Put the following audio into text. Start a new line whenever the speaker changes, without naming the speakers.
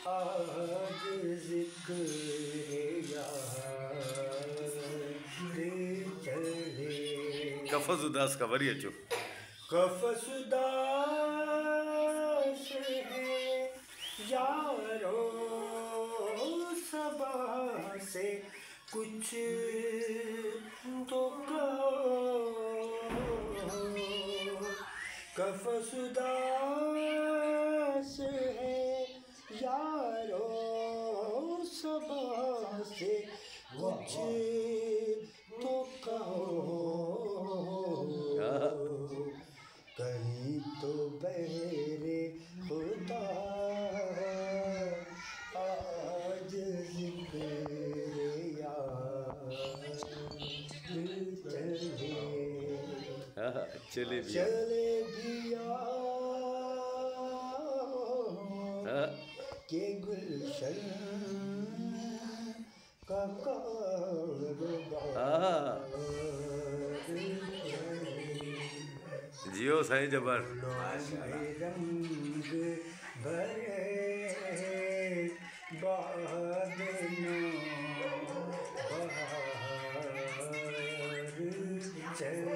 आज जिक्र यार चले।
कफस उदास का वरी अचो।
कफस उदास है यारो सबा से कुछ तो कहो। कफस उदास है यारो सबा से कुछ तो कहो। कहीं तो बहरे खुदा आज जिक्र यार
चले
चले बिया के गुलशन का कारोबार।
जियो साईं जबर।
रंग भरे बादलों बहार चले।